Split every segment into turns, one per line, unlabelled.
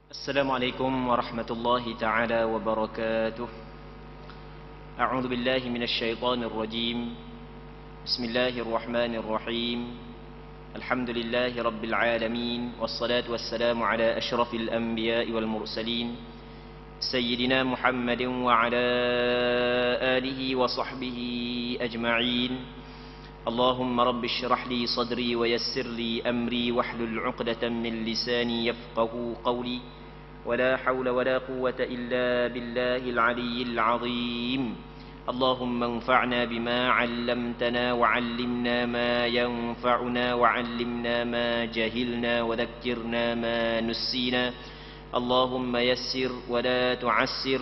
السلام عليكم ورحمة الله تعالى وبركاته. أعوذ بالله من الشيطان الرجيم. بسم الله الرحمن الرحيم. الحمد لله رب العالمين، والصلاة والسلام على أشرف الأنبياء والمرسلين سيدنا محمد وعلى آله وصحبه أجمعين. اللهم رب اشرح لي صدري ويسر لي أمري واحلل عقدة من لساني يفقه قولي، ولا حول ولا قوة إلا بالله العلي العظيم. اللهم انفعنا بما علمتنا وعلمنا ما ينفعنا وعلمنا ما جهلنا وذكرنا ما نسينا. اللهم يسر ولا تعسر،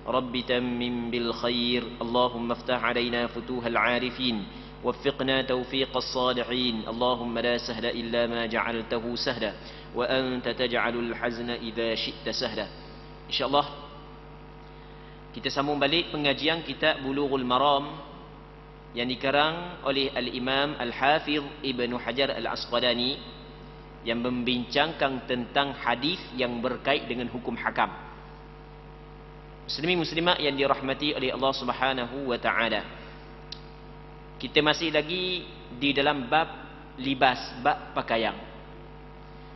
رب تمم بالخير. اللهم افتح علينا فتوح العارفين، وفقنا توفيق الصالحين. اللهم لا سهل إلا ما جعلته سهلا، وأنت تجعل الحزن إذا شئت سهلا. InsyaAllah kita sambung balik pengajian kitab Bulughul Maram yang dikarang oleh Al-Imam Al-Hafiz Ibnu Hajar Al-Asqalani, yang membincangkan tentang hadis yang berkait dengan hukum hakam. Muslimin muslimat yang dirahmati oleh Allah Subhanahu wa taala. Kita masih lagi di dalam bab libas, bab pakaian.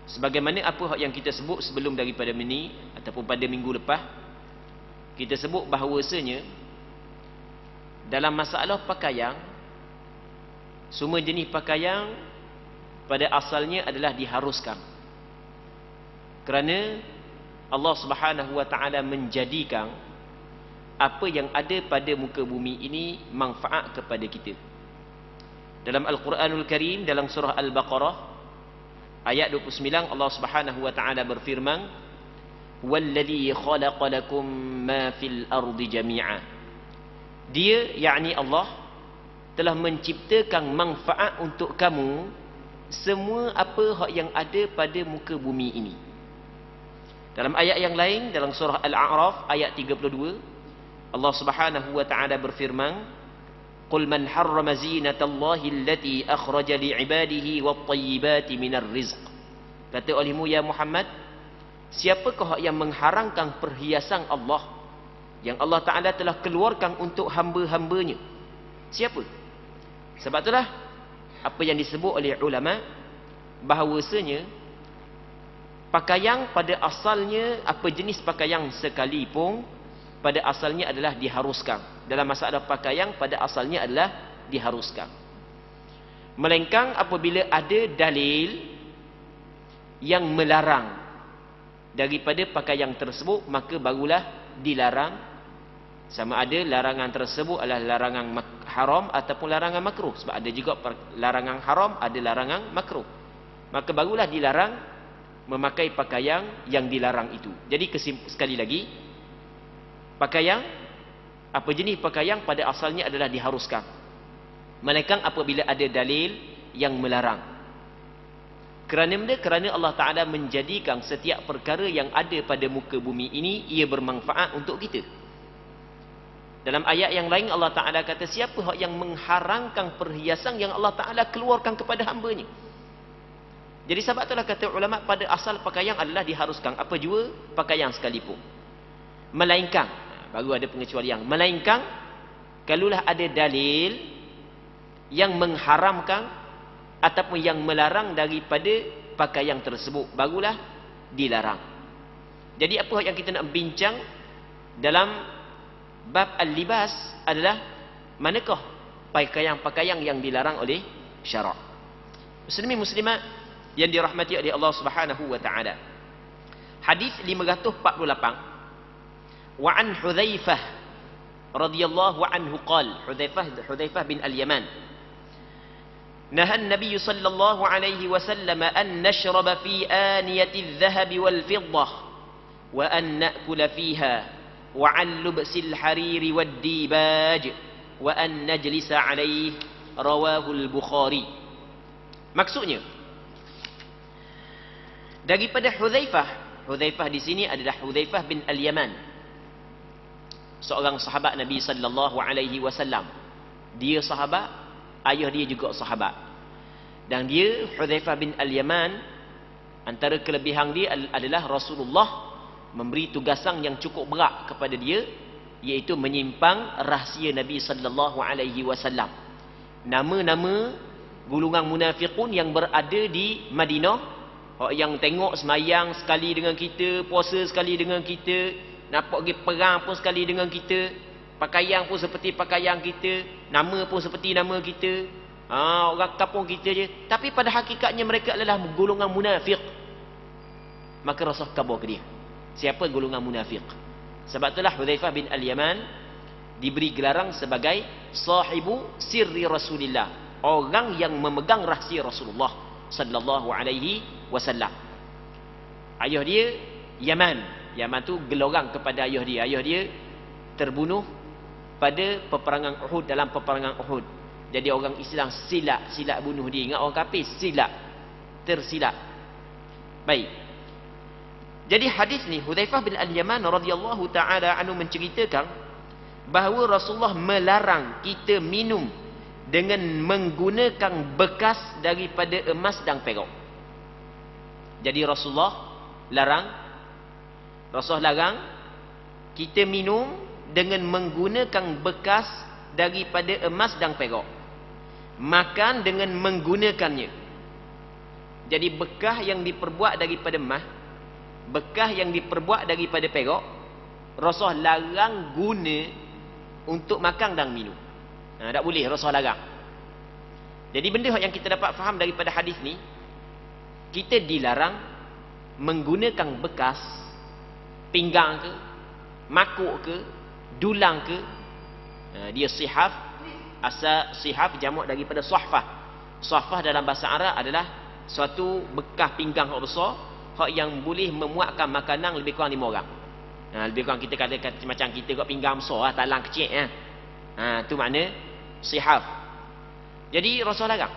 Sebagaimana apa yang kita sebut sebelum daripada ini ataupun pada minggu lepas, kita sebut bahawasanya dalam masalah pakaian, semua jenis pakaian pada asalnya adalah diharuskan. Kerana Allah Subhanahu wa taala menjadikan apa yang ada pada muka bumi ini manfaat kepada kita. Dalam Al-Quranul Karim, dalam surah Al-Baqarah ayat 29, Allah Subhanahu wa taala berfirman, "Walladzi khalaqa lakum ma fil ardi jami'a." Dia, yakni Allah, telah menciptakan manfaat untuk kamu semua apa yang ada pada muka bumi ini. Dalam ayat yang lain, dalam surah Al-A'raf ayat 32, Allah Subhanahu wa taala berfirman, "Qul man harrama zinatallahi allati akhraja li'ibadihi wat-tayyibati minar rizq." Kata olehmu ya Muhammad, siapakah yang mengharamkan perhiasan Allah yang Allah Taala telah keluarkan untuk hamba-hambanya? Siapa? Sebab itulah apa yang disebut oleh ulama bahawasanya pakaian pada asalnya, apa jenis pakaian sekalipun, pada asalnya adalah diharuskan. Dalam masalah pakaian pada asalnya adalah diharuskan. Melainkan apabila ada dalil yang melarang daripada pakaian tersebut, maka barulah dilarang. Sama ada larangan tersebut adalah larangan haram ataupun larangan makruh. Sebab ada juga larangan haram, ada larangan makruh. Maka barulah dilarang memakai pakaian yang dilarang itu. Jadi sekali lagi, pakaian, apa jenis pakaian pada asalnya adalah diharuskan. Melainkan apabila ada dalil yang melarang. Kerana Allah Ta'ala menjadikan setiap perkara yang ada pada muka bumi ini, ia bermanfaat untuk kita. Dalam ayat yang lain Allah Ta'ala kata, siapa yang mengharamkan perhiasan yang Allah Ta'ala keluarkan kepada hambanya? Jadi sebab itulah kata ulama, pada asal pakaian adalah diharuskan, apa jua pakaian sekalipun. Melainkan, baru ada pengecualian, melainkan kalaulah ada dalil yang mengharamkan ataupun yang melarang daripada pakaian tersebut, barulah dilarang. Jadi apa yang kita nak bincang dalam bab al-libas adalah manakah pakaian-pakaian yang dilarang oleh syarak. Muslimin muslimat yang dirahmati oleh Allah Subhanahu wa taala. Hadis 548, wa an Hudzaifah radhiyallahu anhu qala, Hudzaifah bin al-Yaman, naha an-nabiy sallallahu alaihi wasallam an nashraba fi aniyati adh-dhahab wal fiddah wa an na'kula fiha wa an lubsil hariri wad dibaj wa an najlisa alaihi, rawahu al-Bukhari. Maksudnya daripada Hudzaifah di sini adalah Hudzaifah bin al-Yaman, seorang sahabat Nabi sallallahu alaihi wasallam. Dia sahabat, ayah dia juga sahabat. Dan dia, Hudzaifah bin al-Yaman, antara kelebihan dia adalah Rasulullah memberi tugasan yang cukup berat kepada dia, iaitu menyimpang rahsia Nabi sallallahu alaihi wasallam. Nama-nama golongan munafiqun yang berada di Madinah, yang tengok semayang sekali dengan kita, puasa sekali dengan kita, nampak pergi perang pun sekali dengan kita, pakaian pun seperti pakaian kita, nama pun seperti nama kita, orang kampung kita je, tapi pada hakikatnya mereka adalah golongan munafik. Maka Rasul khabar ke dia, siapa golongan munafik. Sebab itulah Hudzaifah bin Al-Yaman diberi gelaran sebagai sahibu sirri Rasulillah, orang yang memegang rahsia Rasulullah sallallahu alaihi wasallam. Ayah dia Yaman. Yaman tu gelarang kepada ayah dia. Ayah dia terbunuh pada peperangan Uhud, dalam peperangan Uhud. Jadi orang Islam silap bunuh dia. Ingat orang kafir tersilap. Baik. Jadi hadis ni Hudzaifah bin Al-Yaman radhiyallahu taala anhu menceritakan bahawa Rasulullah melarang kita minum dengan menggunakan bekas daripada emas dan perak. Jadi Rasulullah larang kita minum dengan menggunakan bekas daripada emas dan perak. Makan dengan menggunakannya. Jadi bekas yang diperbuat daripada emas, bekas yang diperbuat daripada perak, Rasul larang guna untuk makan dan minum. Tak boleh, Rasul larang. Jadi benda yang kita dapat faham daripada hadis ni, kita dilarang menggunakan bekas pinggang ke, makuk ke, dulang ke. Dia sihaf, asal sihaf jamak daripada sahfah. Sahfah dalam bahasa Arab adalah suatu bekas pinggang yang besar, hak yang boleh memuatkan makanan lebih kurang 5 orang. Lebih kurang kita kata macam kita kat pinggang besar, talang kecil. Tu makna sihaf. Jadi Rasul larang.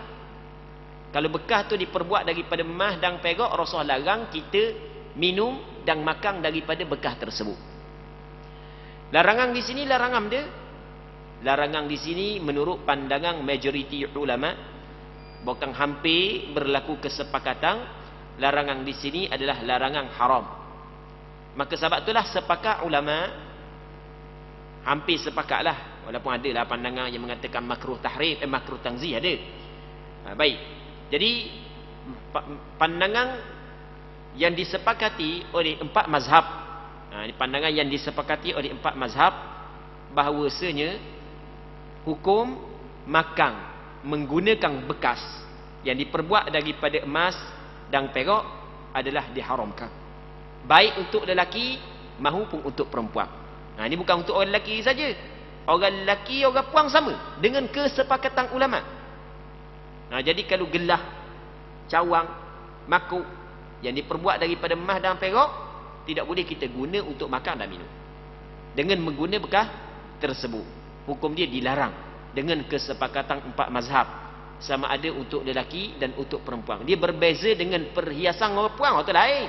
Kalau bekas tu diperbuat daripada emas dan perak, Rasul larang kita minum dan makan daripada bekas tersebut. Larangan di sini larangan di sini menurut pandangan majoriti ulama, bukan hampir berlaku kesepakatan. Larangan di sini adalah larangan haram. Maka sebab itulah sepakat ulama, hampir sepakatlah, walaupun ada lah pandangan yang mengatakan makruh tahrim, makruh tanzih ada. Baik. Jadi pandangan yang disepakati oleh 4 mazhab, pandangan yang disepakati oleh 4 mazhab, bahawasanya hukum makan menggunakan bekas yang diperbuat daripada emas dan perak adalah diharamkan, baik untuk lelaki maupun untuk perempuan. Ini bukan untuk orang lelaki saja, orang lelaki orang perempuan sama dengan kesepakatan ulama. Jadi kalau gelah, cawang, makuk yang diperbuat daripada emas dan perak, tidak boleh kita guna untuk makan dan minum dengan menggunakan bekas tersebut. Hukum dia dilarang dengan kesepakatan 4 mazhab, sama ada untuk lelaki dan untuk perempuan. Dia berbeza dengan perhiasan orang perempuan, itu lain.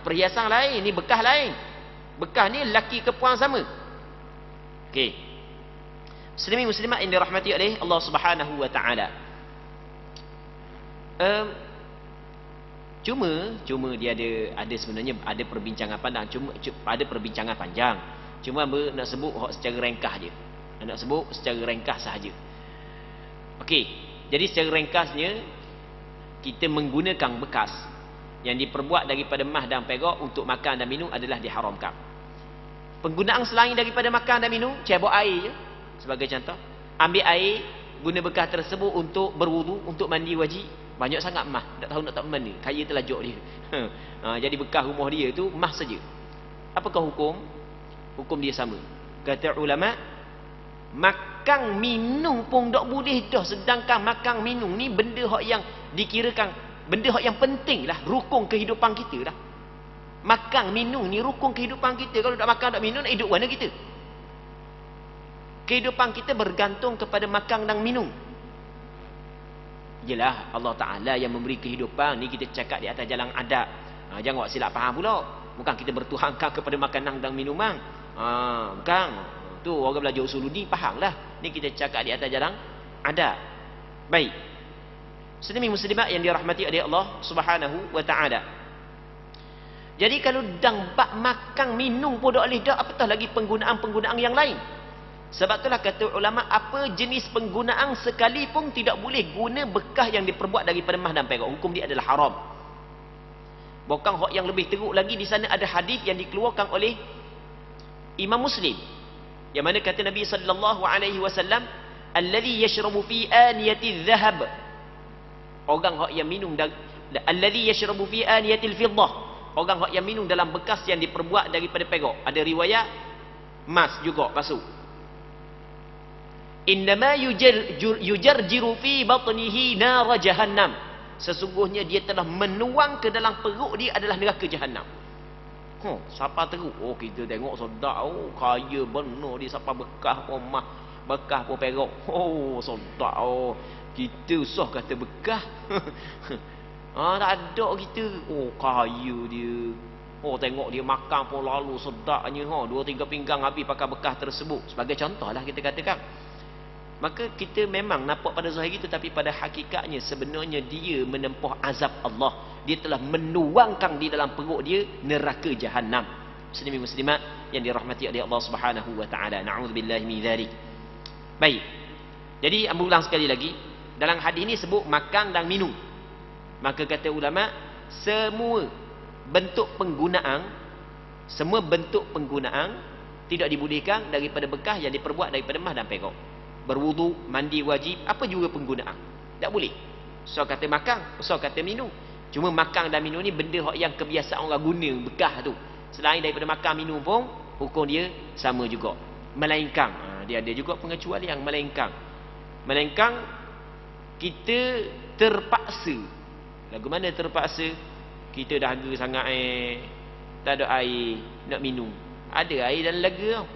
Perhiasan lain, ni bekas lain. Bekas ni lelaki ke perempuan sama. Okey. Muslimin muslimat yang dirahmati oleh Allah Subhanahu wa taala. Cuma dia ada sebenarnya ada perbincangan panjang, ada perbincangan panjang. Cuma nak sebut secara ringkas je. Nak sebut secara ringkas sahaja. Okey, jadi secara ringkasnya, kita menggunakan bekas yang diperbuat daripada emas dan perak untuk makan dan minum adalah diharamkan. Penggunaan selain daripada makan dan minum, cebok air je sebagai contoh. Ambil air, guna bekas tersebut untuk berwudu, untuk mandi wajib. Banyak sangat emas, tak tahu nak tak mana, kaya terlajuk dia. Jadi bekas rumah dia tu emas saja. Apakah hukum? Hukum dia sama. Kata ulama, makan minum pun tak boleh dah, sedangkan makan minum ni benda hak yang dikirakan benda hak yang penting lah, rukun kehidupan kita lah. Makan minum ni rukun kehidupan kita. Kalau tak makan tak minum, nak hidup mana kita? Kehidupan kita bergantung kepada makan dan minum. Yelah, Allah Ta'ala yang memberi kehidupan ni, kita cakap di atas jalan adab. Jangan buat silap faham pula. Bukan kita bertuhankan kepada makanan dan minuman. Bukan. Tu orang belajar usuluddin faham lah. Ni kita cakap di atas jalan adab. Baik. Muslimin muslimat yang dirahmati oleh Allah Subhanahu wa taala. Jadi kalau dang bak makan minum pun tak boleh dah, apatah lagi penggunaan-penggunaan yang lain. Sebab itulah kata ulama, apa jenis penggunaan sekalipun tidak boleh guna bekas yang diperbuat daripada emas dan perak. Hukum dia adalah haram. Bukan hak yang lebih teruk lagi, di sana ada hadis yang dikeluarkan oleh Imam Muslim, yang mana kata Nabi sallallahu alaihi wasallam, alladhi yashrabu fi aniyati dhahab, orang hak yang minum alladhi yashrabu fi aniyatil fiddah, orang hak yang minum dalam bekas yang diperbuat daripada perak. Ada riwayat emas juga masuk. Innama yujarjiru fi batnihi nar jahannam, sesungguhnya dia telah menuang ke dalam perut dia adalah neraka jahanam. Siapa teruk? Oh, kita tengok sedap. Oh, kaya benar dia. Siapa bekas pun emas, bekas pun perak. Oh, sedap. Oh, kita usah kata bekas. Tak ada kita. Oh, kaya dia. Oh, tengok dia makan pun lalu sedapnya. 2-3 pinggang habis pakai bekas tersebut. Sebagai contoh lah kita katakan. Maka kita memang nampak pada zahir itu, tapi pada hakikatnya sebenarnya dia menempuh azab Allah. Dia telah menuangkan di dalam perut dia neraka jahanam. Muslimin muslimat yang dirahmati oleh Allah Subhanahu wa taala. Na'udzubillahi min dzalik. Baik. Jadi ambil ulang sekali lagi, dalam hadis ini sebut makan dan minum. Maka kata ulama, semua bentuk penggunaan tidak dibolehkan daripada bekas yang diperbuat daripada emas dan perak. Berwudu, mandi wajib, apa juga penggunaan, tak boleh. So kata makan, so kata minum. Cuma makan dan minum ni benda yang kebiasaan orang guna bekas tu. Selain daripada makan minum pun hukum dia sama juga. Melainkan dia ada juga pengecualian. Melainkan kita terpaksa. Lagu mana terpaksa? Kita dahaga sangat tak ada air nak minum. Ada air dalam laga tau.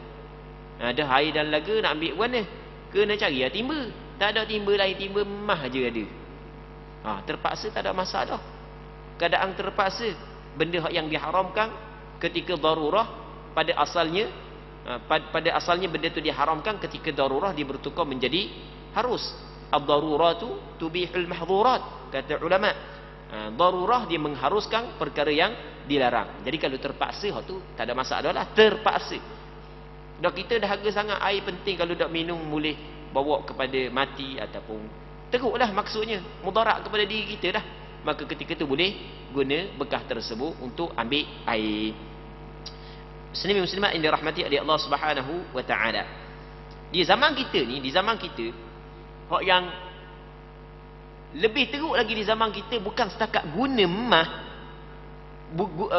Ada air dalam laga, nak ambil mana? Kena cari timba. Tak ada timba lain, timba emas je ada. Terpaksa tak ada masalah. Keadaan terpaksa, benda yang diharamkan ketika darurah, pada asalnya benda tu diharamkan ketika darurah dia bertukar menjadi harus. Ad-daruratu tubihul mahdhurat, kata ulama. Darurah dia mengharuskan perkara yang dilarang. Jadi kalau terpaksa, tu tak ada masalah lah. Terpaksa. Dah kita dahaga sangat, air penting, kalau tak minum boleh bawa kepada mati ataupun teruk lah, maksudnya mudarat kepada diri kita dah. Maka ketika tu boleh guna bekas tersebut untuk ambil air. Muslimin muslimat yang dirahmati oleh Allah Subhanahu wa taala. Di zaman kita, hak yang lebih teruk lagi di zaman kita, bukan setakat guna emas,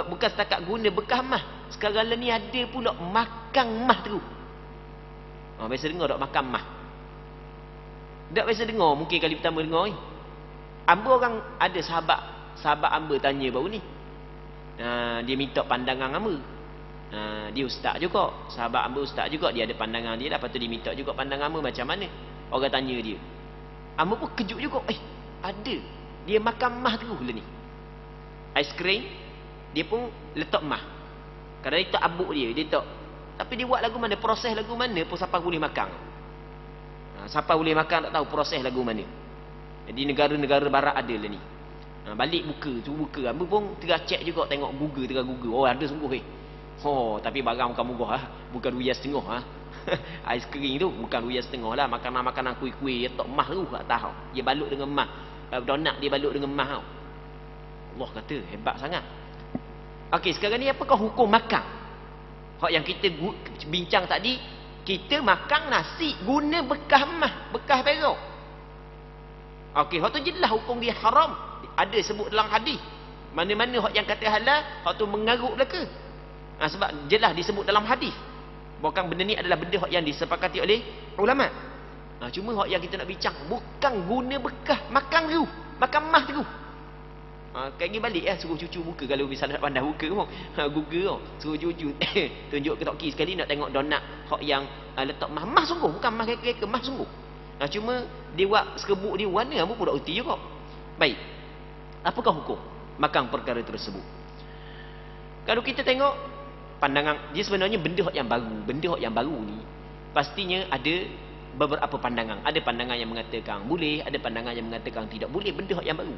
bukan setakat guna bekas emas. Sekarang ni ada pula makan emas terus. Biasa dengar tak makan emas? Tak biasa dengar, mungkin kali pertama dengar ni. Amba orang ada sahabat amba tanya baru ni. Dia minta pandangan amba. Dia ustaz juga, sahabat amba ustaz juga, dia ada pandangan dia, lepas tu dia minta juga pandangan amba macam mana. Orang tanya dia. Amba pun kejut juga. Ada. Dia makan emas terus lah ni. Aiskrim dia pun letak emas. Kadang dia tak abuk dia tak. Tapi dia buat lagu mana, proses lagu mana pun siapa boleh makan. Siapa boleh makan tak tahu proses lagu mana. Di negara-negara barat ada lah ni. Balik buka. Amba pun tengah check juga, tengok tengah Google. Oh, ada sungguh tapi barang bukan murah bukan RM2.5 Aiskrim tu bukan RM2.5 lah. Makanan-makanan kuih-kuih letak emas tu tak tahu. Dia balut dengan emas. Donat dia balut dengan emas tau. Allah kata hebat sangat. Okey, sekarang ni apakah hukum makan? Hak yang kita bincang tadi, kita makan nasi guna bekas emas, bekas perak. Okey, hak tu jelas hukum dia haram. Ada sebut dalam hadis. Mana-mana hak yang kata halal, hak tu mengarut belaka. Sebab jelas disebut dalam hadis. Bukan benda ni adalah benda hak yang disepakati oleh ulama. Cuma hak yang kita nak bincang bukan guna bekas makan tu, makan emas tu. Kaki balik suruh cucu buka, kalau misalnya nak pandai buka pun Google suruh cucu tunjuk ke toki sekali nak tengok donat hak yang letak emas sungguh, bukan emas kek-kek, emas sungguh. Cuma dia buat sekebuk dia warna, apa pun tak erti juga. Baik, apakah hukum makan perkara tersebut? Kalau kita tengok pandangan dia, sebenarnya benda yang baru ni pastinya ada beberapa pandangan. Ada pandangan yang mengatakan boleh, ada pandangan yang mengatakan tidak boleh, benda yang baru.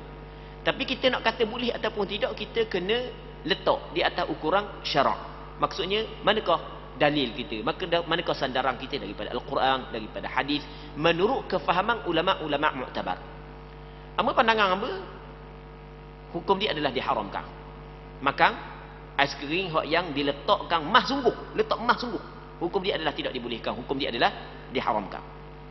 Tapi kita nak kata boleh ataupun tidak, kita kena letak di atas ukuran syarak. Maksudnya, manakah dalil kita, manakah sandaran kita daripada Al-Quran, daripada hadis, menurut kefahaman ulama-ulama mu'tabar. Apa pandangan hamba? Hukum dia adalah diharamkan. Makan aiskrim yang diletakkan mah sungguh, letak mah sungguh, hukum dia adalah tidak dibolehkan, hukum dia adalah diharamkan.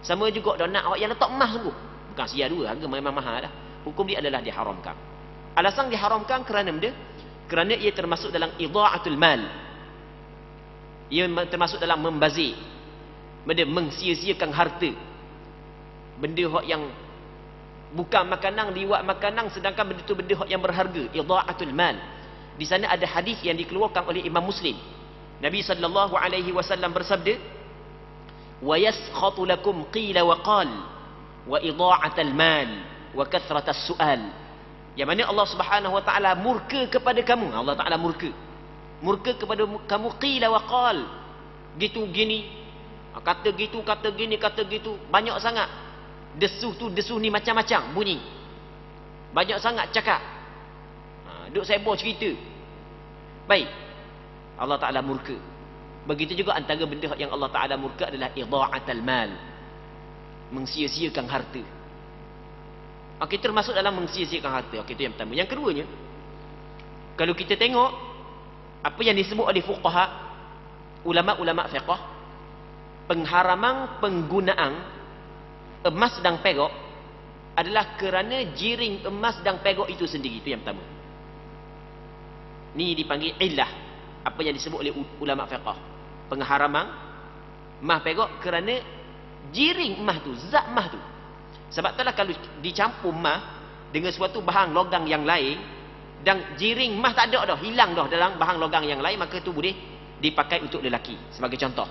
Sama juga donat yang letak mah sungguh, bukan sia dua, harga memang mahal dah, hukum dia adalah diharamkan. Alasan diharamkan kerana ia termasuk dalam idha'atul mal, ia termasuk dalam membazir, benda mengsia-siakan harta, benda yang bukan makanan dibuat makanan, sedangkan benda itu benda yang berharga, idha'atul mal. Di sana ada hadis yang dikeluarkan oleh Imam Muslim. Nabi sallallahu alaihi wasallam bersabda, "Wa yaskhatu lakum qila wa qal wa idha'atul mal wa kathratas su'al." Yang mana Allah Subhanahu wa taala murka kepada kamu. Allah Taala murka kepada kamu, qila wa qal, gitu gini, kata gitu, kata gini, kata gitu, banyak sangat. Desuh ni macam-macam bunyi, banyak sangat cakap, duk sibuk cerita. Baik, Allah Ta'ala murka. Begitu juga antara benda yang Allah Ta'ala murka adalah idha'atul mal, mengsia-siakan harta. Okey, termasuk dalam mengsia-siakan harta. Okey, itu yang pertama. Yang keduanya, kalau kita tengok apa yang disebut oleh fuqaha, ulama-ulama fiqh, pengharaman penggunaan emas dan perak adalah kerana jiring emas dan perak itu sendiri. Itu yang pertama. Ni dipanggil illah, apa yang disebut oleh ulama fiqh, pengharaman emas perak kerana jiring emas tu, zat emas tu. Sebab itulah kalau dicampur emas dengan suatu bahan logam yang lain dan jiring emas tak ada dah, hilang dah dalam bahan logam yang lain, maka itu boleh dipakai untuk lelaki sebagai contoh.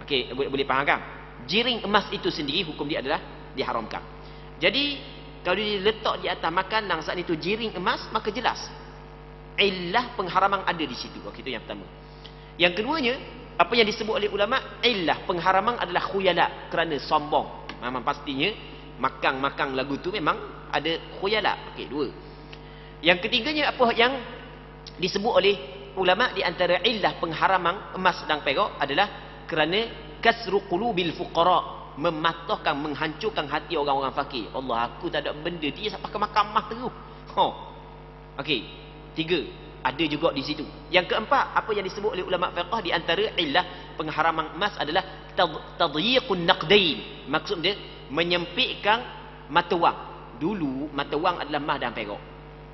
Okey, boleh faham kan? Jiring emas itu sendiri hukum dia adalah diharamkan. Jadi kalau diletak di atas makanan saat itu jiring emas, maka jelas illah pengharaman ada di situ. Okey, itu yang pertama. Yang keduanya, apa yang disebut oleh ulama, illah pengharaman adalah khuyala, kerana sombong. Memang pastinya makan lagu tu memang ada khuyala. Okey, dua. Yang ketiganya, apa yang disebut oleh ulama di antara illah pengharaman emas dan perak adalah kerana kasru qulubil fuqara, mematahkan, menghancurkan hati orang-orang fakir. Allah, aku tak ada benda, dia sampai makan emas terus. Okey, tiga. Ada juga di situ. Yang keempat, apa yang disebut oleh ulama fiqh di antara illah pengharaman emas adalah tadyiqun naqdain. Maksud dia menyempitkan mata wang. Dulu mata wang adalah emas dan perak.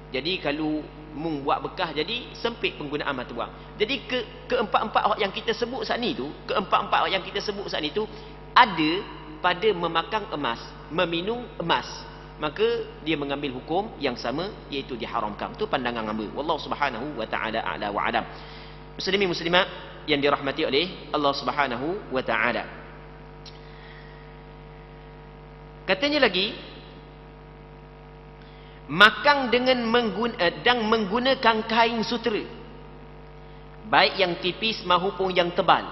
Jadi kalau mung buat bekas, jadi sempit penggunaan mata wang. Jadi keempat-empat yang kita sebut saat ni tu, ada pada memakan emas, meminum emas, maka dia mengambil hukum yang sama, iaitu diharamkan. Itu pandangan hamba. Wallahu Subhanahu wa taala a'la wa a'lam. Muslimin muslimat yang dirahmati oleh Allah Subhanahu wa taala. Katanya lagi, makan dengan menggunakan kain sutera, baik yang tipis maupun yang tebal.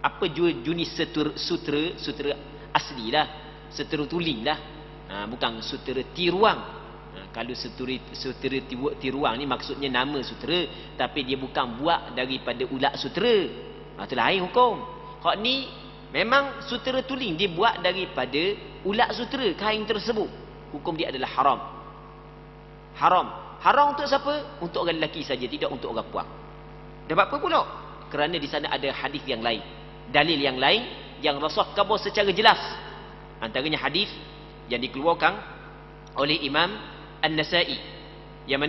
Apa jenis sutera asli lah, sutera tuling lah, bukan sutera tiruang. Kalau sutera tiruang ni maksudnya nama sutera, tapi dia bukan buat daripada ulat sutera. Itu lain hukum. Hak ni memang sutera tuling, dia buat daripada ulat sutera kain tersebut. Hukum dia adalah haram. Haram untuk siapa? Untuk orang lelaki saja, tidak untuk orang puan. Sebab apa pula? Kerana di sana ada hadis yang lain, dalil yang lain yang Rasul khabar secara jelas. Antaranya hadis yang dikeluarkan oleh Imam An-Nasa'i, yang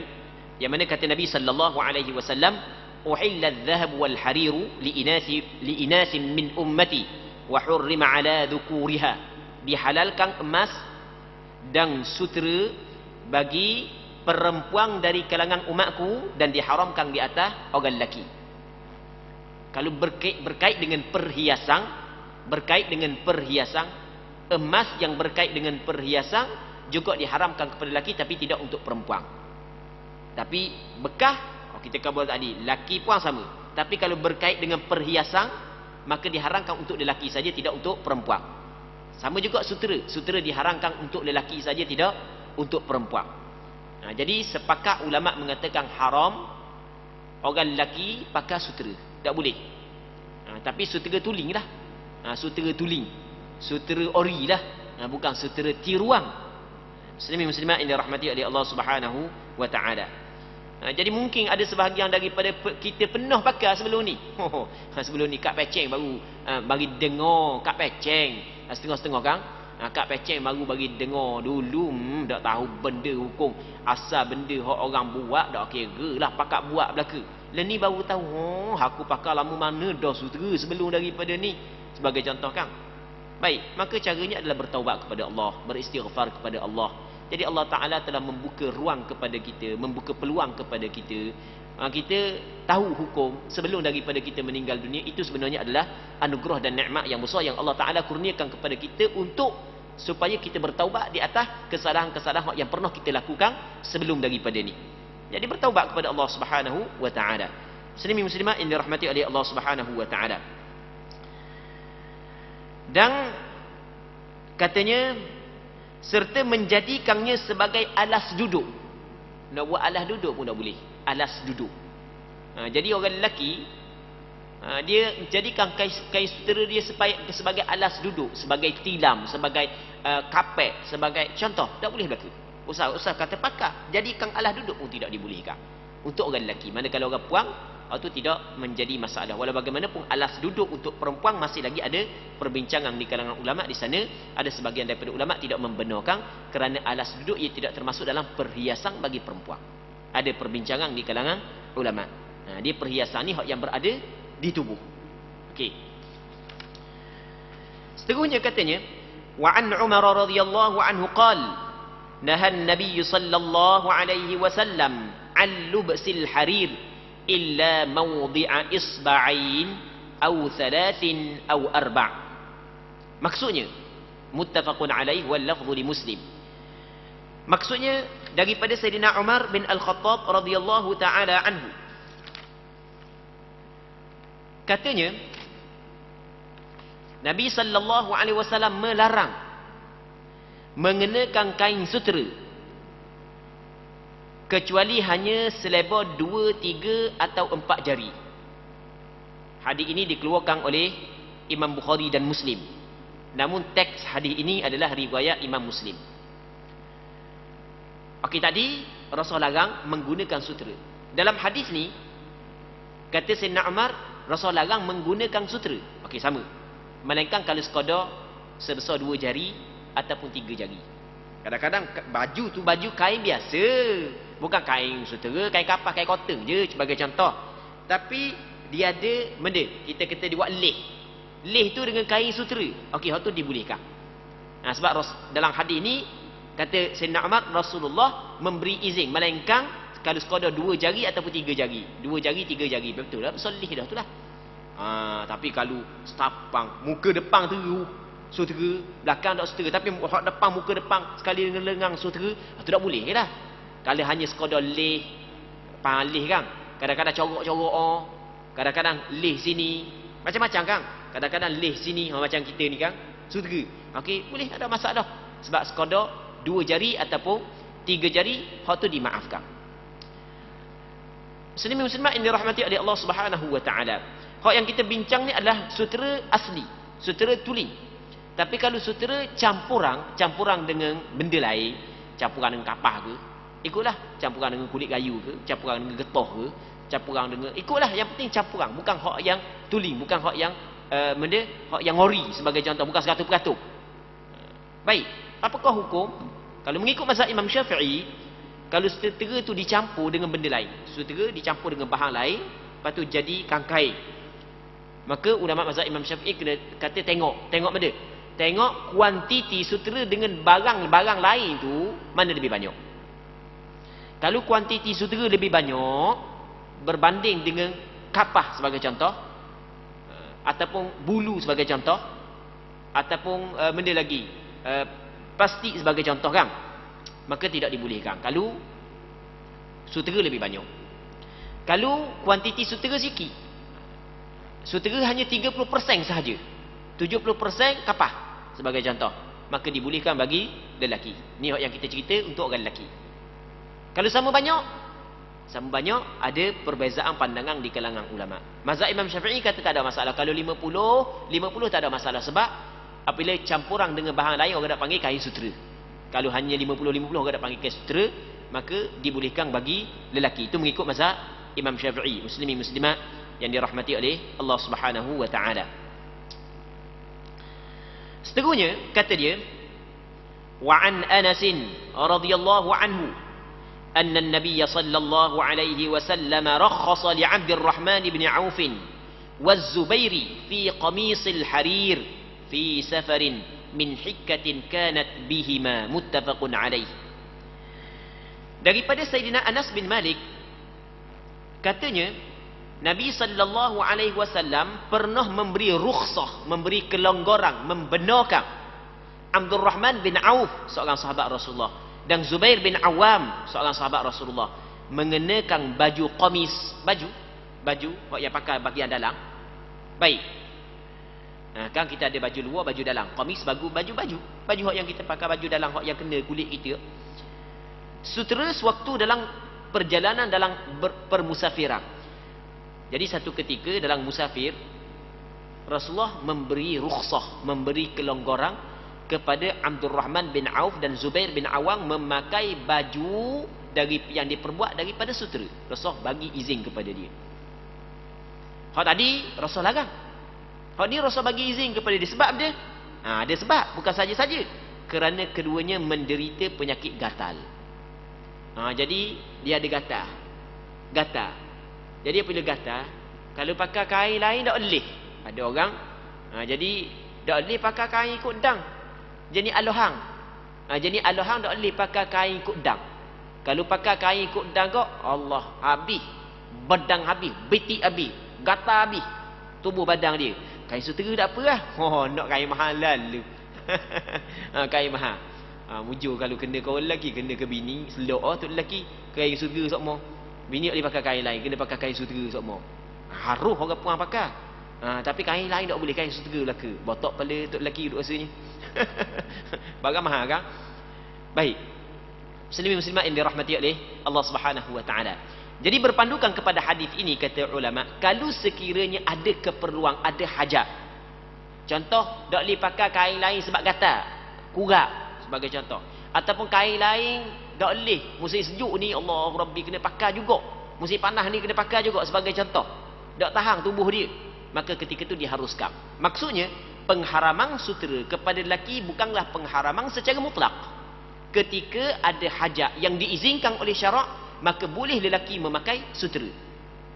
mana kata Nabi sallallahu alaihi wasallam, "Uhilla adh-dhahab wal hariru li inasin min ummati wa hurrima ala dhukuriha." Dihalalkan emas dan sutera bagi perempuan dari kalangan umatku dan diharamkan di atas orang lelaki. Kalau berkait dengan perhiasan, emas yang berkait dengan perhiasan juga diharamkan kepada lelaki, tapi tidak untuk perempuan. Tapi bekah, kita kabul tadi, lelaki pun sama. Tapi kalau berkait dengan perhiasan, maka diharamkan untuk lelaki saja, tidak untuk perempuan. Sama juga sutera diharamkan untuk lelaki saja, tidak untuk perempuan. Jadi sepakat ulama mengatakan haram orang lelaki pakai sutera, tak boleh. Tapi sutera tuling lah. Sutera tuling, sutera ori lah, bukan sutera tiruan. Muslimin muslimat yang dirahmati oleh Allah Subhanahu wa taala. Jadi mungkin ada sebahagian daripada kita pernah pakai sebelum ni. Sebelum ni kad peceng baru bagi dengar kad peceng. Setengah-setengah kan. Kad peceng baru bagi dengar dulu. Tak tahu benda hukum. Asal benda hak orang buat tak kira lah pakat buat belaka. Lah ni baru tahu, aku pakai lama mana dah sutera sebelum daripada ni. Sebagai contoh kan. Baik, maka caranya adalah bertaubat kepada Allah, beristighfar kepada Allah. Jadi Allah Ta'ala telah membuka ruang kepada kita, membuka peluang kepada kita. Kita tahu hukum sebelum daripada kita meninggal dunia, itu sebenarnya adalah anugerah dan nikmat yang besar yang Allah Ta'ala kurniakan kepada kita untuk supaya kita bertaubat di atas kesalahan-kesalahan yang pernah kita lakukan sebelum daripada ni. Jadi bertaubat kepada Allah Subhanahu wa taala. Muslimin muslimat yang dirahmati oleh Allah Subhanahu wa taala. Dan katanya serta menjadikannya sebagai alas duduk. Nak buat alas duduk pun tak boleh. Alas duduk. Jadi orang lelaki dia jadikan kain sutera dia sebagai alas duduk, sebagai tilam, sebagai kapet, sebagai contoh. Tak boleh berlaku. Usah kata pakar. Jadikan alas duduk pun tidak dibolehkan untuk orang lelaki. Manakala orang puang itu tidak menjadi masalah. Walau bagaimanapun alas duduk untuk perempuan masih lagi ada perbincangan di kalangan ulama di sana. Ada sebahagian daripada ulama tidak membenarkan kerana alas duduk ia tidak termasuk dalam perhiasan bagi perempuan. Ada perbincangan di kalangan ulama. Dia perhiasan ni hak yang berada di tubuh. Okey. Seterusnya katanya, wa an Umar radhiyallahu anhu qala nahan Nabi sallallahu alaihi wasallam an lubsil harir illa mawdi'a isba'ain aw thalathin aw arba'. Maksudnya muttafaqun alaih wal lafdhu li Muslim. Maksudnya daripada Sayyidina Umar bin Al-Khattab radhiyallahu taala anhu. Katanya Nabi sallallahu alaihi wasallam melarang mengenakan kain sutera kecuali hanya selebar 2, 3 atau 4 jari. Hadis ini dikeluarkan oleh Imam Bukhari dan Muslim. Namun teks hadis ini adalah riwayat Imam Muslim. Okey, tadi Rasul larang menggunakan sutera. Dalam hadis ni kata Sayyidina Umar, Rasul larang menggunakan sutera. Okey, sama. Melainkan kalau sekadar sebesar 2 jari ataupun 3 jari. Kadang-kadang baju tu baju kain biasa, bukan kain sutera, kain kapas, kain cotton je sebagai contoh. Tapi dia ada benda, kita kata dia buat leh. Leh tu dengan kain sutera. Okey, hak tu dibolehkan. Sebab dalam hadis ni kata Sayyidina Umar, Rasulullah memberi izin melainkan kalau sekadar 2 jari ataupun 3 jari. 2 jari, 3 jari. Betul lah, besar leh dah tu lah. Tapi kalau setapang muka depan tu sutera, belakang tak sutera, tapi hak depan muka depan sekali dengan lengang sutera, itu tak boleh dah. Kalau hanya sekadar leh, palih kan, kadang-kadang corok-corok, kadang-kadang leh sini, macam-macam kan, kadang-kadang leh sini, macam kita ni kan, sutera. Okey, boleh, tak ada masalah. Sebab sekadar 2 jari ataupun 3 jari, hak tu dimaafkan. Muslimin muslimat yang dirahmati oleh Allah Subhanahu wa taala. Hak yang kita bincang ni adalah sutera asli, sutera tuling. Tapi kalau sutera campuran dengan benda lain, campuran dengan kapas ke, ikutlah. Campuran dengan kulit kayu ke, campuran dengan getah ke, campuran dengan, ikutlah. Yang penting campuran, bukan hak yang tuling, bukan hak yang benda, hak yang ori sebagai contoh, bukan 100%. Baik, apakah hukum? Kalau mengikut mazhab Imam Syafi'i, kalau sutera tu dicampur dengan benda lain, sutera dicampur dengan bahan lain, lepas tu jadi kain, maka ulama mazhab Imam Syafi'i kena kata tengok benda. Tengok kuantiti sutera dengan barang-barang lain tu mana lebih banyak. Kalau kuantiti sutera lebih banyak berbanding dengan kapas sebagai contoh, ataupun bulu sebagai contoh, ataupun benda lagi, plastik sebagai contoh kan, maka tidak dibolehkan kalau sutera lebih banyak. Kalau kuantiti sutera sikit, sutera hanya 30% sahaja, 70% kapas sebagai contoh, maka dibolehkan bagi lelaki. Ni yang kita cerita untuk orang lelaki. Kalau sama banyak ada perbezaan pandangan di kalangan ulama. Mazhab Imam Syafi'i kata tak ada masalah. Kalau 50 tak ada masalah. Sebab apabila campuran dengan bahan lain orang nak panggil kain sutera. Kalau hanya 50-50 orang nak panggil kain sutera, maka dibolehkan bagi lelaki. Itu mengikut mazhab Imam Syafi'i. Muslimin muslimat yang dirahmati oleh Allah Subhanahu wa taala. Seterusnya kata dia, wa an Anas radhiyallahu anhu أن النبي صلى الله عليه وسلم رخص لعبد الرحمن بن عوف والزبير في قميص الحرير في سفر من حكة كانت بهما متفق عليه. Daripada Sayyidina Anas bin Malik, katanya Nabi sallallahu alaihi wasallam pernah memberi rukhsah, memberi kelonggaran, membenarkan Abdul Rahman bin Auf, seorang sahabat Rasulullah, dan Zubair bin Awam, seorang sahabat Rasulullah, mengenakan baju qamis, baju yang pakai bahagian dalam. Baik. Kan kita ada baju luar, baju dalam. Qamis baju yang kita pakai, baju dalam yang kena kulit kita. Sutera sewaktu dalam perjalanan, dalam permusafiran. Jadi satu ketika dalam musafir, Rasulullah memberi rukhsah, memberi kelonggaran kepada Abdul Rahman bin Auf dan Zubair bin Awam memakai baju yang diperbuat daripada sutera. Rasul bagi izin kepada dia. Hak tadi Rasul larang. Hak ni Rasul bagi izin kepada dia. Sebab dia ada sebab, bukan saja-saja kerana keduanya menderita penyakit gatal. Jadi dia ada gatal. Jadi apabila gatal, kalau pakai kain lain tak boleh. Ada orang jadi tak boleh pakai kain ikut dang. Jadi alohang. Jadi alohang tak boleh pakai kain ikut dang. Kalau pakai kain ikut dang kok, Allah habis. Badang habis, betik habis, gatal habis tubuh badan dia. Kain sutera tak apa lah. Nak kain mahal lalu. Kain mahal. Mujur kalau kena kau lelaki, kena ke bini, selok tu lelaki, kain sutera sokmo. Bini tak boleh pakai kain lain, kena pakai kain sutera sokmo. Harus orang puan pakai. Tapi kain lain tak boleh, kain sutera lah ke. Botok kepala tu lelaki duk rasanya. Barang mahal kan? Baik. Muslimin muslimat yang dirahmati oleh Allah Subhanahu wa taala. Jadi berpandukan kepada hadis ini, kata ulama, kalau sekiranya ada keperluan, ada hajat. Contoh, tak boleh pakai kain lain sebab gatal, kurat sebagai contoh. Ataupun kain lain tak boleh, musim sejuk ni Allah Rabbi kena pakai juga. Musim panas ni kena pakai juga sebagai contoh. Tak tahan tubuh dia. Maka ketika itu diharuskan. Maksudnya pengharaman sutera kepada lelaki bukanlah pengharaman secara mutlak. Ketika ada hajat yang diizinkan oleh syarak, maka boleh lelaki memakai sutera.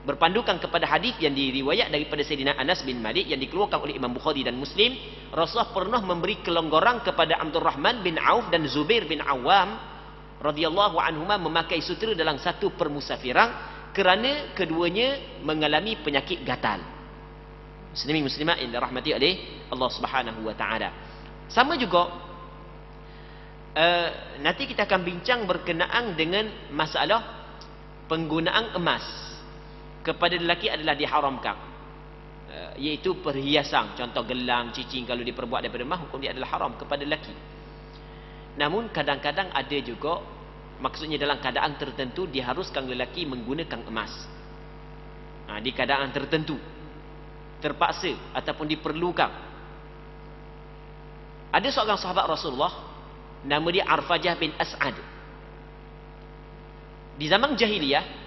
Berpandukan kepada hadis yang diriwayat daripada Sayyidina Anas bin Malik yang dikeluarkan oleh Imam Bukhari dan Muslim, Rasulullah pernah memberi kelonggaran kepada Abdul Rahman bin Auf dan Zubair bin Awam radhiyallahu anhuma memakai sutera dalam satu permusafiran kerana keduanya mengalami penyakit gatal. Muslimin muslimat yang dirahmati oleh Allah Subhanahu wa taala. Sama juga nanti kita akan bincang berkenaan dengan masalah penggunaan emas kepada lelaki adalah diharamkan, iaitu perhiasan, contoh gelang, cincin, kalau diperbuat daripada emas, hukum dia adalah haram kepada lelaki. Namun kadang-kadang ada juga, maksudnya dalam keadaan tertentu diharuskan lelaki menggunakan emas. Di keadaan tertentu, terpaksa ataupun diperlukan. Ada seorang sahabat Rasulullah, nama dia Arfajah bin As'ad. Di zaman jahiliyah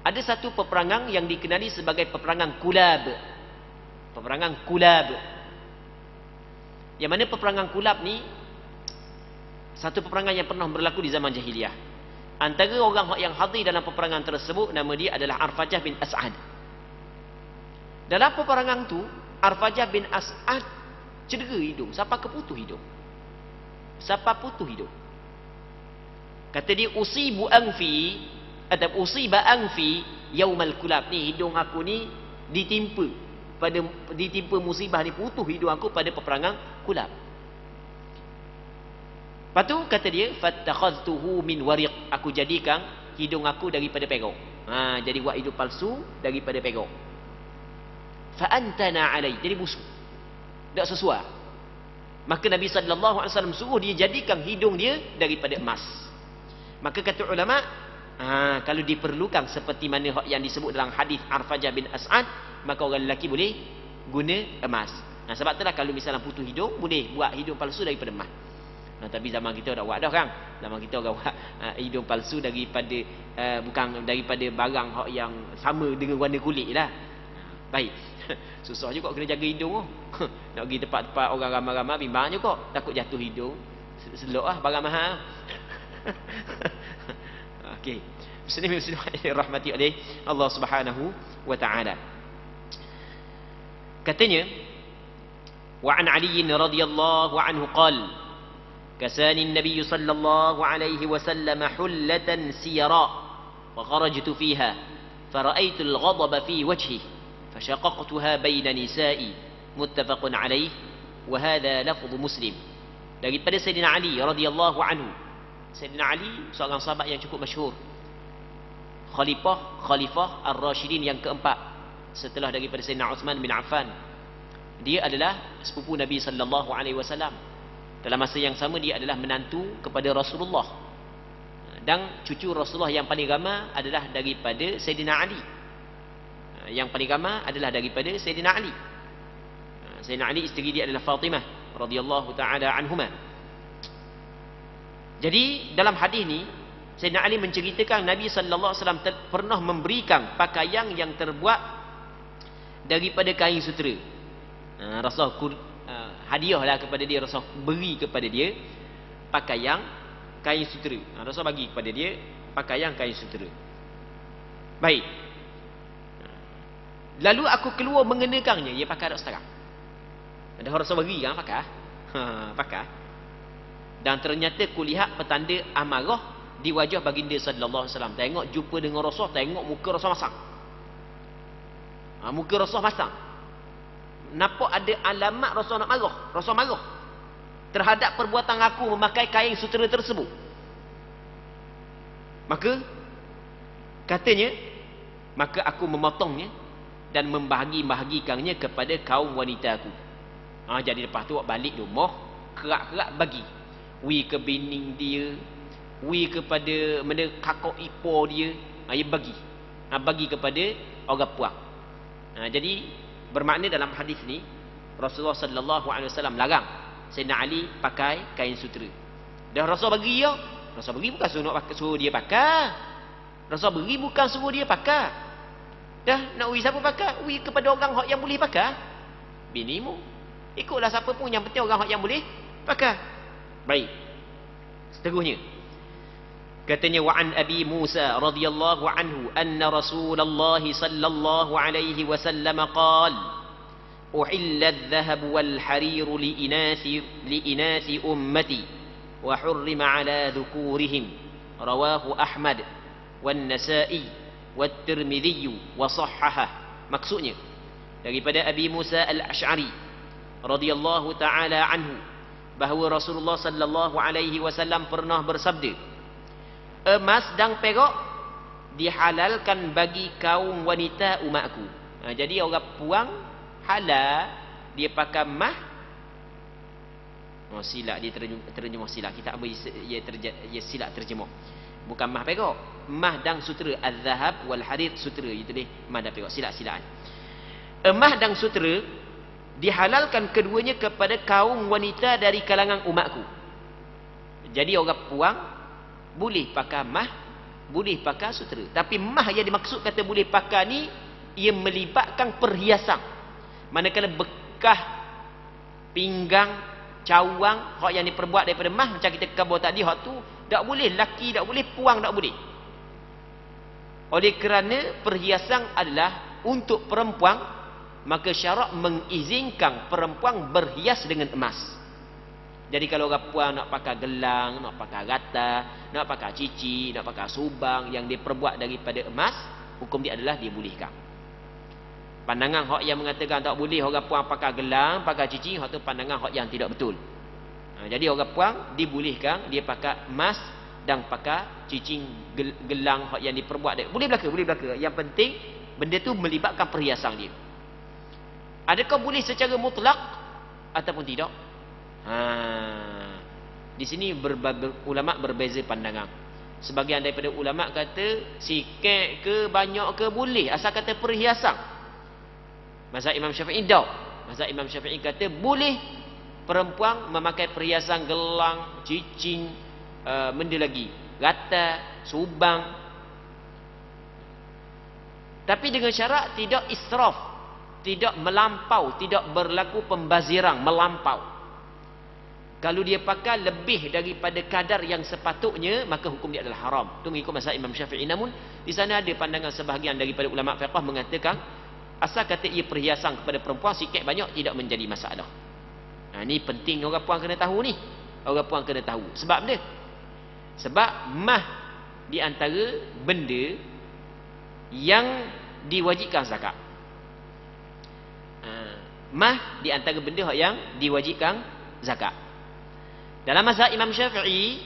ada satu peperangan yang dikenali sebagai peperangan Kulab. Peperangan Kulab. Yang mana peperangan Kulab ni satu peperangan yang pernah berlaku di zaman jahiliyah. Antara orang yang hadir dalam peperangan tersebut, nama dia adalah Arfajah bin As'ad. Dalam peperangan tu, Arfajah bin As'ad cedera hidung, sampai keputus hidung. Sampai putus hidung. Kata dia, usibu anfi atau usiba anfi yaumal kulab, ni hidung aku ni ditimpa musibah ni, putus hidung aku pada peperangan Kulab. Lepas tu kata dia, fattakhadtuhu min wariq, aku jadikan hidung aku daripada perak. Jadi buat hidung palsu daripada perak. Fa antana alai, jadi busuk, tak sesuai. Maka Nabi sallallahu alaihi wasallam suruh dia jadikan hidung dia daripada emas. Maka kata ulama, kalau diperlukan seperti mana yang disebut dalam hadis Arfajah bin As'ad, maka orang lelaki boleh guna emas. Sebab itulah kalau misalnya putus hidung, boleh buat hidung palsu daripada emas. Tapi zaman kita dah buat dah kan. Zaman kita orang buat hidung palsu daripada bukan daripada barang yang sama dengan warna kulit lah. Baik. Susah juga kena jaga hidung. Nak pergi tempat-tempat orang ramai-ramai bimbang juga. Takut jatuh hidung. Selok lah barang mahal. Okey. Muslimin rahmati oleh Allah Subhanahu wa taala. Katanya, wa an Ali radhiyallahu anhu qala كساني النبي صلى الله عليه وسلم حلة سيراء وخرجت فيها فرأيت الغضب في وجهه فشققتها بين نسائي متفق عليه وهذا لفظ مسلم. Daripada Sayyidina Ali radhiyallahu anhu. Sayyidina Ali seorang sahabat yang cukup masyhur, khalifah ar-Rasyidin yang keempat setelah daripada Sayyidina Uthman bin Affan. Dia adalah sepupu Nabi sallallahu alaihi wasallam. Dalam masa yang sama dia adalah menantu kepada Rasulullah. Dan cucu Rasulullah yang paling ramai adalah daripada Sayyidina Ali. Yang paling ramai adalah daripada Sayyidina Ali. Sayyidina Ali isteri dia adalah Fatimah radhiyallahu taala anhuma. Jadi dalam hadis ni Sayyidina Ali menceritakan Nabi sallallahu alaihi wasallam pernah memberikan pakaian yang terbuat daripada kain sutera. Rasul hadiahlah kepada dia, Rasul beri kepada dia pakaian kain sutera. Rasul bagi kepada dia pakaian kain sutera. Baik. Lalu aku keluar mengenakannya. Dia pakai tak sekarang. Ada Rasul beri kan pakai. Pakai. Dan ternyata kulihat petanda amarah di wajah baginda sallallahu alaihi wasallam. Tengok jumpa dengan Rasul, tengok muka Rasul masam. Muka Rasul masam. Nampak ada alamat Rasul nak marah. Rasul marah terhadap perbuatan aku memakai kain sutera tersebut. Maka katanya, maka aku memotongnya dan membahagi-bahagikannya kepada kaum wanita aku. Jadi lepas tu balik rumah, kerak-kerak bagi. Wi ke bini dia, wi kepada mana kakak ipar dia, dia bagi. Bagi kepada orang puang. Jadi bermakna dalam hadis ni Rasulullah sallallahu alaihi wasallam larang Sayyidina Ali pakai kain sutera. Dah Rasul bagi ya. Rasul bagi bukan suruh dia pakai. Rasul beri bukan suruh dia pakai. Dah nak ui siapa pakai? Ui kepada orang yang boleh pakai. Binimu. Ikutlah siapa pun, yang penting orang yang boleh pakai. Baik. Seterusnya. Katanya wa an Abi Musa radhiyallahu anhu anna Rasulullah sallallahu alaihi wasallam qala uhilla adh-dhahab wal harir li inathi ummati wa hurrima ala dhukurihim rawahu Ahmad wan Nasa'i wat Tirmidzi wa sahhahah. Maksudnya daripada Abi Musa al-Asy'ari radhiyallahu taala anhu bahawa Rasulullah sallallahu alaihi wasallam pernah bersabda, emas dan perak dihalalkan bagi kaum wanita umatku. Jadi orang puang halal dia pakai emas. Silap dia terjemah silap. Kita ambil ia silap terjemah. Bukan emas perak, emas dan sutera. Az-zahab wal harir sutera. Itu dia emas dan perak. Silap-silapan. Emas dan sutera dihalalkan keduanya kepada kaum wanita dari kalangan umatku. Jadi orang puang boleh pakai mah, boleh pakai sutera. Tapi mah yang dimaksud kata boleh pakai ni, ia melibatkan perhiasan. Manakala bekas pinggang, cawang, hak yang diperbuat daripada mah, macam kita khabar tadi, hak tu tak boleh, laki tak boleh, puang tak boleh. Oleh kerana perhiasan adalah untuk perempuan, maka syarak mengizinkan perempuan berhias dengan emas. Jadi kalau orang puan nak pakai gelang, nak pakai rata, nak pakai cici, nak pakai subang yang diperbuat daripada emas, hukum dia adalah dia bolehkan. Pandangan hak yang mengatakan tak boleh orang puan pakai gelang, pakai cici, hak tu pandangan hak yang tidak betul. Jadi orang puan dibolehkan dia pakai emas dan pakai cincin gelang hak yang diperbuat. Boleh belaka. Yang penting benda tu melibatkan perhiasan dia. Adakah boleh secara mutlak ataupun tidak? Di sini ulama berbeza pandangan. Sebahagian daripada ulama kata sikit ke banyak ke boleh, asal kata perhiasan. Mazhab Imam Syafi'i dah. Mazhab Imam Syafi'i kata boleh perempuan memakai perhiasan gelang, cincin, benda lagi, rata, subang. Tapi dengan syarat tidak israf, tidak melampau, tidak berlaku pembaziran melampau. Kalau dia pakai lebih daripada kadar yang sepatutnya, maka hukum dia adalah haram. Itu mengikut mazhab Imam Syafi'i. Namun di sana ada pandangan sebahagian daripada ulama fiqh mengatakan asal kata ia perhiasan kepada perempuan sikit banyak tidak menjadi masalah. Ini penting orang puan kena tahu ni. Orang puan kena tahu. Sebab dia? Sebab mah di antara benda yang diwajibkan zakat. Mah di antara benda yang diwajibkan zakat. Dalam mazhab Imam Syafi'i,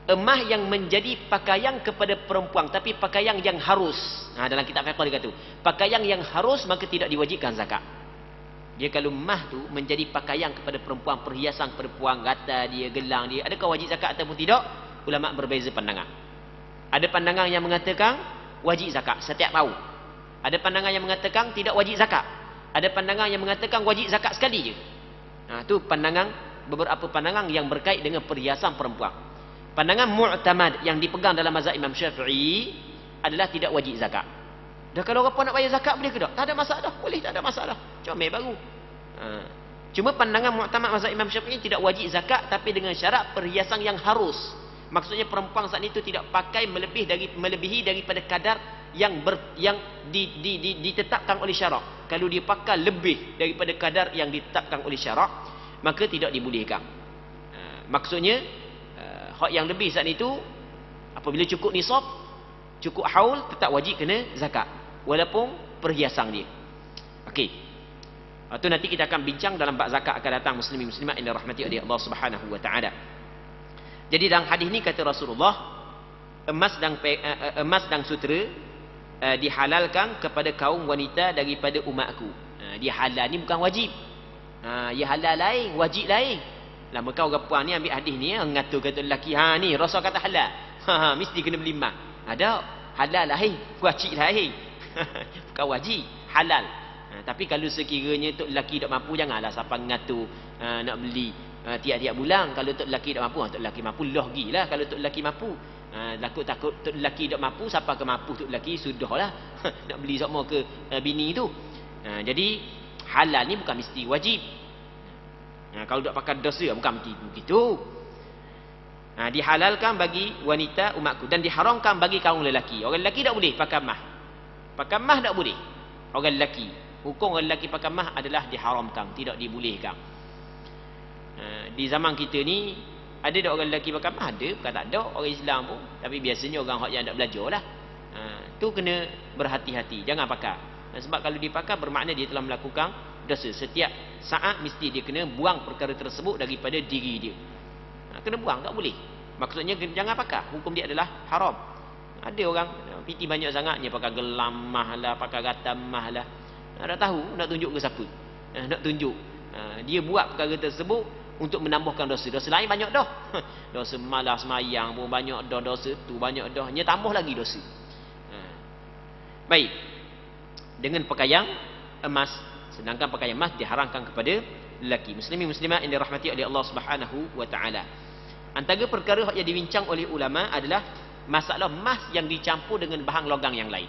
emas yang menjadi pakaian kepada perempuan, tapi pakaian yang harus. Dalam kitab fiqh dia kata, pakaian yang harus maka tidak diwajibkan zakat. Dia kalau emas tu menjadi pakaian kepada perempuan, perhiasan perempuan, rata dia, gelang dia, adakah wajib zakat ataupun tidak? Ulama berbeza pandangan. Ada pandangan yang mengatakan wajib zakat setiap tahun. Ada pandangan yang mengatakan tidak wajib zakat. Ada pandangan yang mengatakan wajib zakat sekali je. Tu pandangan, beberapa pandangan yang berkait dengan perhiasan perempuan. Pandangan mu'tamad yang dipegang dalam mazhab Imam Syafi'i adalah tidak wajib zakat. Dah kalau orang pun nak bayar zakat boleh ke tak? Tak ada masalah, boleh, tak ada masalah. Comel baru. Cuma pandangan mu'tamad mazhab Imam Syafi'i tidak wajib zakat, tapi dengan syarat perhiasan yang harus. Maksudnya perempuan saat itu tidak pakai melebihi daripada kadar yang ditetapkan oleh syarak. Kalau dia pakai lebih daripada kadar yang ditetapkan oleh syarak, maka tidak dibolehkan. Maksudnya hak yang lebih saat itu apabila cukup nisab, cukup haul, tetap wajib kena zakat walaupun perhiasan dia. Okey. Itu nanti kita akan bincang dalam bab zakat akan datang, muslimin muslimat yang dirahmati oleh Allah Subhanahu wa taala. Jadi dalam hadis ni kata Rasulullah, emas dan sutera dihalalkan kepada kaum wanita daripada umatku. Dia halal ni bukan wajib. Ya halal lain, wajib lain. Lama kau orang puan ni ambil hadis ni ngatur kata lelaki, ni Rasul kata halal. Mesti kena beli emas. Ada halal lain, wajib lain. Bukan wajib, halal. Tapi kalau sekiranya tok lelaki tak mampu, janganlah siapa ngatur nak beli tiap-tiap bulan. Kalau tok lelaki tak mampu, tok lelaki mampu gilah. Kalau tok lelaki mampu, takut tok lelaki tak mampu, siapa ke mampu tok lelaki sudahlah nak beli semua ke bini tu. Jadi halal ni bukan mesti wajib. Kalau tak pakai dosa bukan begitu. Dihalalkan bagi wanita umatku dan diharamkan bagi kaum lelaki. Orang lelaki tak boleh pakai mah. Pakai mah tak boleh. Orang lelaki, hukum orang lelaki pakai mah adalah diharamkan, tidak dibolehkan. Di zaman kita ni ada tak orang lelaki pakai mah? Ada, bukan tak ada. Orang Islam pun, tapi biasanya orang yang tak belajar lah. Tu kena berhati-hati, jangan pakai. Sebab kalau dipakai bermakna dia telah melakukan dosa. Setiap saat mesti dia kena buang perkara tersebut daripada diri dia. Kena buang, tak boleh. Maksudnya jangan pakai, hukum dia adalah haram. Ada orang piti banyak sangatnya pakai gelam mah lah, pakai gatam mah lah. Tak tahu nak tunjuk ke siapa. Nak tunjuk dia buat perkara tersebut untuk menambahkan dosa. Dosa lain banyak dah. Dosa malas semayang pun banyak dah, dosa tu banyak dah. Nya tambah lagi dosa. Baik. Dengan pakaian emas, sedangkan pakaian emas diharamkan kepada lelaki. Muslimin muslimat yang dirahmati oleh Allah Subhanahu wa taala. Antara perkara yang dibincang oleh ulama adalah masalah emas yang dicampur dengan bahan logam yang lain.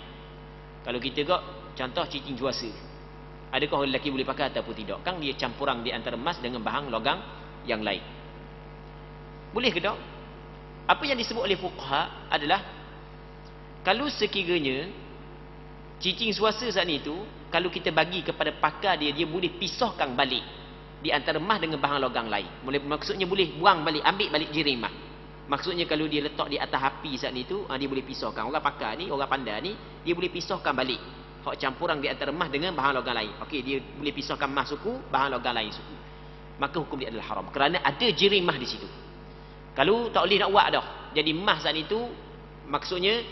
Kalau kita kok contoh cincin juasa, adakah orang lelaki boleh pakai ataupun tidak? Kan dia campuran di antara emas dengan bahan logam yang lain. Boleh ke tak? Apa yang disebut oleh fuqaha adalah kalau sekiranya cincin suasa saat itu, kalau kita bagi kepada pakar dia, dia boleh pisahkan balik di antara emas dengan bahan logam lain. Maksudnya boleh buang balik, ambil balik jirim emas. Maksudnya kalau dia letak di atas api saat itu, dia boleh pisahkan. Orang pakar ni, orang pandai ni, dia boleh pisahkan balik hak campuran di antara emas dengan bahan logam lain. Okey, dia boleh pisahkan emas suku, bahan logam lain suku. Maka hukum dia adalah haram kerana ada jirim emas di situ. Kalau tak boleh nak buat dah. Jadi emas saat itu maksudnya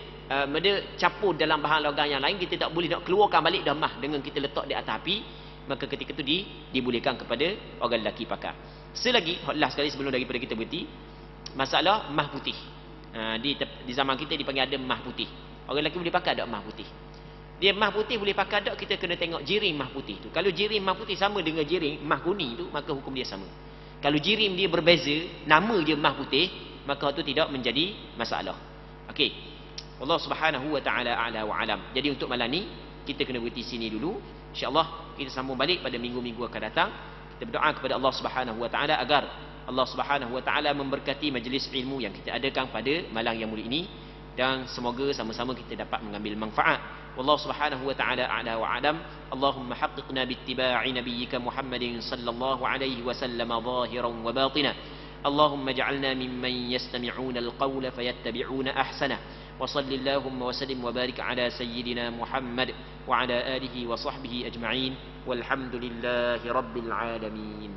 dia campur dalam bahan logam yang lain, kita tak boleh nak keluarkan balik dah emas dengan kita letak di atas api, maka ketika itu dibolehkan kepada orang lelaki pakar. Selagi last sekali sebelum daripada kita berhenti, masalah emas putih. Di zaman kita dipanggil ada emah putih. Orang lelaki boleh pakai ada emah putih. Dia emah putih boleh pakai ada, kita kena tengok jirim emah putih tu. Kalau jirim emah putih sama dengan jirim emah kuning tu, maka hukum dia sama. Kalau jirim dia berbeza, nama je emah putih, maka itu tidak menjadi masalah. Okey. Allah Subhanahu wa taala a'la wa alam. Jadi untuk malam ni kita kena berhenti sini dulu. Insya-Allah kita sambung balik pada minggu-minggu akan datang. Kita berdoa kepada Allah Subhanahu wa taala agar Allah Subhanahu wa taala memberkati majlis ilmu yang kita adakan pada malam yang mulia ini, dan semoga sama-sama kita dapat mengambil manfaat. Wallahu Subhanahu wa taala a'la wa alam. Allahumma haqqiqna bittiba'i nabiyyika Muhammadin sallallahu alaihi wasallam zahiran wa batina. Allahumma ij'alna mimman yastami'una al-qawla fayattabi'una ahsana. Wa sallallahu wa sallim wa barik ala sayyidina Muhammad wa ala alihi wa sahbihi ajma'in. Walhamdulillahi rabbil alamin.